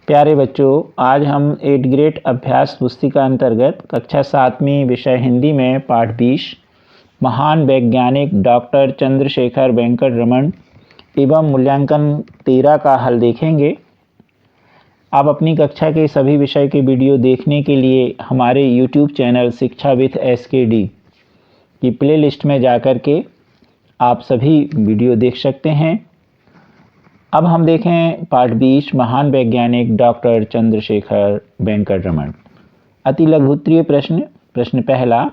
प्यारे बच्चों, आज हम 8th ग्रेड अभ्यास पुस्तिका अंतर्गत कक्षा 7वीं विषय हिंदी में पाठ 20 महान वैज्ञानिक डॉक्टर चंद्रशेखर वेंकट रमन एवं मूल्यांकन 13 का हल देखेंगे। आप अपनी कक्षा के सभी विषय के वीडियो देखने के लिए हमारे YouTube चैनल शिक्षा विथ SKD की प्लेलिस्ट में जाकर के आप सभी वीडियो देख सकते हैं। अब हम देखें पाठ 20 महान वैज्ञानिक डॉक्टर चंद्रशेखर वेंकट रमन। अति लघुत्तरीय प्रश्न पहला,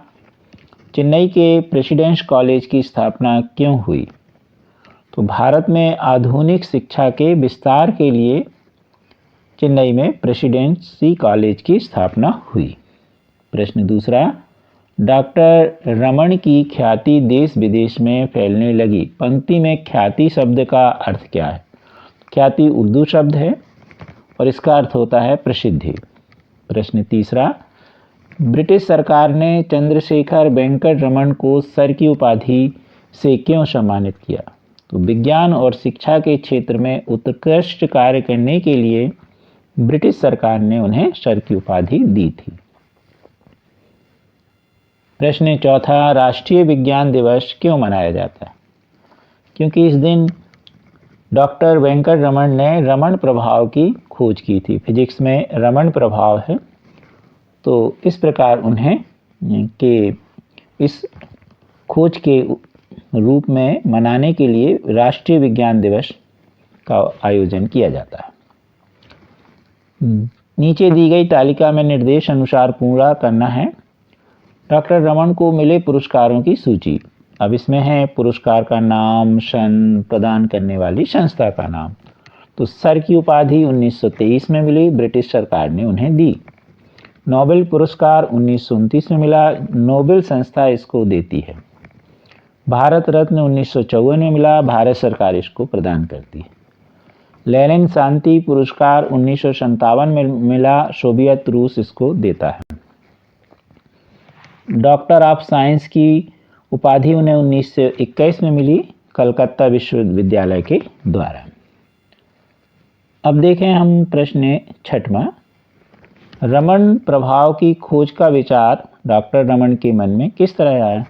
चेन्नई के प्रेसिडेंसी कॉलेज की स्थापना क्यों हुई? तो भारत में आधुनिक शिक्षा के विस्तार के लिए चेन्नई में प्रेसिडेंसी कॉलेज की स्थापना हुई। प्रश्न दूसरा, डॉक्टर रमन की ख्याति देश विदेश में फैलने लगी। पंक्ति में ख्याति शब्द का अर्थ क्या है? ख्याति उर्दू शब्द है और इसका अर्थ होता है प्रसिद्धि। प्रश्न तीसरा, ब्रिटिश सरकार ने चंद्रशेखर वेंकट रमन को सर की उपाधि से क्यों सम्मानित किया? तो विज्ञान और शिक्षा के क्षेत्र में उत्कृष्ट कार्य करने के लिए ब्रिटिश सरकार ने उन्हें सर की उपाधि दी थी। प्रश्न चौथा, राष्ट्रीय विज्ञान दिवस क्यों मनाया जाता है? क्योंकि इस दिन डॉक्टर वेंकट रमन ने रमन प्रभाव की खोज की थी। फिजिक्स में रमन प्रभाव है, तो इस प्रकार उन्हें के इस खोज के रूप में मनाने के लिए राष्ट्रीय विज्ञान दिवस का आयोजन किया जाता है। नीचे दी गई तालिका में निर्देश अनुसार पूरा करना है। डॉक्टर रमन को मिले पुरस्कारों की सूची। अब इसमें है पुरस्कार का नाम, सन, प्रदान करने वाली संस्था का नाम। तो सर की उपाधि 1923 में मिली, ब्रिटिश सरकार ने उन्हें दी। नोबेल पुरस्कार 1929 में मिला, नोबेल संस्था इसको देती है। भारत रत्न 1954 में मिला, भारत सरकार इसको प्रदान करती है। लेनिन शांति पुरस्कार 1957 में मिला, सोवियत रूस इसको देता है। डॉक्टर ऑफ साइंस की उपाधि उन्हें 1921 में मिली, कलकत्ता विश्वविद्यालय के द्वारा। अब देखें हम प्रश्न छठवां, रमन प्रभाव की खोज का विचार डॉक्टर रमन के मन में किस तरह आया?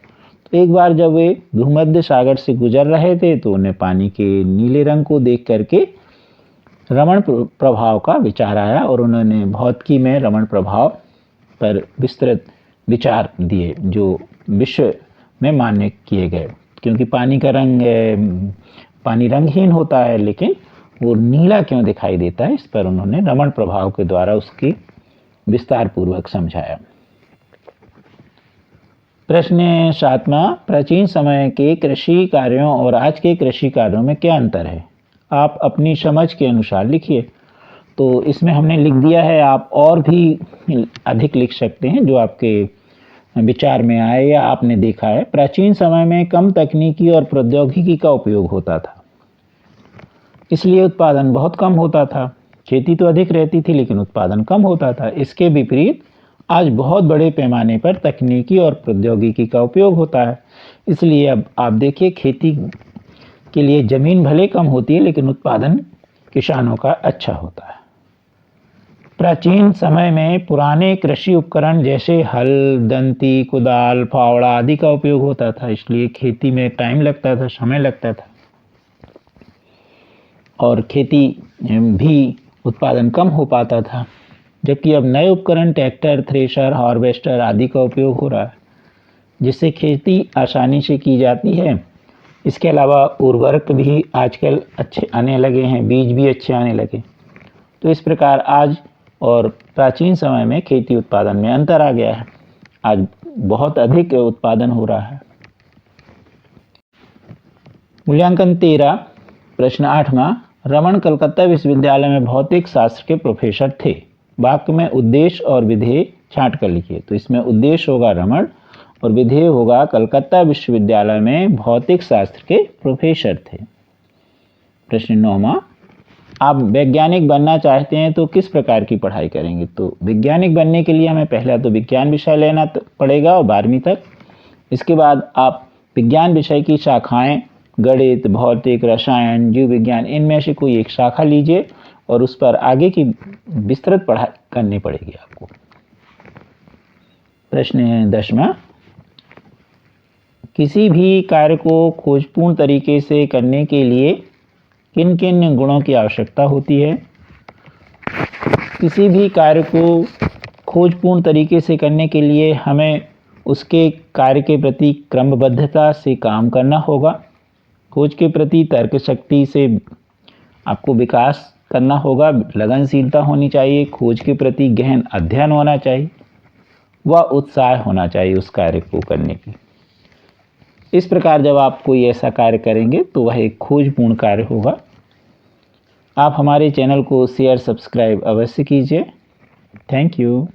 तो एक बार जब वे भूमध्य सागर से गुजर रहे थे तो उन्हें पानी के नीले रंग को देख करके रमन प्रभाव का विचार आया और उन्होंने भौतिकी में रमन प्रभाव पर विस्तृत विचार दिए जो विश्व में मान्य किए गए। क्योंकि पानी का रंग पानी रंगहीन होता है, लेकिन वो नीला क्यों दिखाई देता है, इस पर उन्होंने रमन प्रभाव के द्वारा उसकी विस्तार पूर्वक समझाया। प्रश्न सातवां, प्राचीन समय के कृषि कार्यों और आज के कृषि कार्यों में क्या अंतर है? आप अपनी समझ के अनुसार लिखिए। तो इसमें हमने लिख दिया है, आप और भी अधिक लिख सकते हैं जो आपके विचार में आए या आपने देखा है। प्राचीन समय में कम तकनीकी और प्रौद्योगिकी का उपयोग होता था, इसलिए उत्पादन बहुत कम होता था। खेती तो अधिक रहती थी लेकिन उत्पादन कम होता था। इसके विपरीत आज बहुत बड़े पैमाने पर तकनीकी और प्रौद्योगिकी का उपयोग होता है, इसलिए अब आप देखिए खेती के लिए जमीन भले कम होती है लेकिन उत्पादन किसानों का अच्छा होता है। प्राचीन समय में पुराने कृषि उपकरण जैसे हल, दंती, कुदाल, फावड़ा आदि का उपयोग होता था, इसलिए खेती में टाइम लगता था, समय लगता था और खेती भी उत्पादन कम हो पाता था। जबकि अब नए उपकरण ट्रैक्टर, थ्रेशर, हार्वेस्टर आदि का उपयोग हो रहा है, जिससे खेती आसानी से की जाती है। इसके अलावा उर्वरक भी आजकल अच्छे आने लगे हैं, बीज भी अच्छे आने लगे। तो इस प्रकार आज और प्राचीन समय में खेती उत्पादन में अंतर आ गया है। आज बहुत अधिक उत्पादन हो रहा है। मूल्यांकन 13, प्रश्न 8वां, रमन कलकत्ता विश्वविद्यालय में भौतिक शास्त्र के प्रोफेसर थे। वाक्य में उद्देश्य और विधेय छांट कर लिखिए। तो इसमें उद्देश्य होगा रमन और विधेय होगा कलकत्ता विश्वविद्यालय में भौतिक शास्त्र के प्रोफेसर थे। प्रश्न 9वां, आप वैज्ञानिक बनना चाहते हैं तो किस प्रकार की पढ़ाई करेंगे? तो वैज्ञानिक बनने के लिए हमें पहला तो विज्ञान विषय लेना पड़ेगा और 12वीं तक। इसके बाद आप विज्ञान विषय की शाखाएं गणित, भौतिक, रसायन, जीव विज्ञान, इनमें से कोई एक शाखा लीजिए और उस पर आगे की विस्तृत पढ़ाई करनी पड़ेगी आपको। प्रश्न है 10वां, किसी भी कार्य को खोजपूर्ण तरीके से करने के लिए किन किन गुणों की आवश्यकता होती है? किसी भी कार्य को खोजपूर्ण तरीके से करने के लिए हमें उसके कार्य के प्रति क्रमबद्धता से काम करना होगा। खोज के प्रति तर्क शक्ति से आपको विकास करना होगा, लगनशीलता होनी चाहिए, खोज के प्रति गहन अध्ययन होना चाहिए, व उत्साह होना चाहिए उस कार्य को करने की। इस प्रकार जब आप कोई ऐसा कार्य करेंगे तो वह एक खोजपूर्ण कार्य होगा। आप हमारे चैनल को शेयर सब्सक्राइब अवश्य कीजिए। Thank you.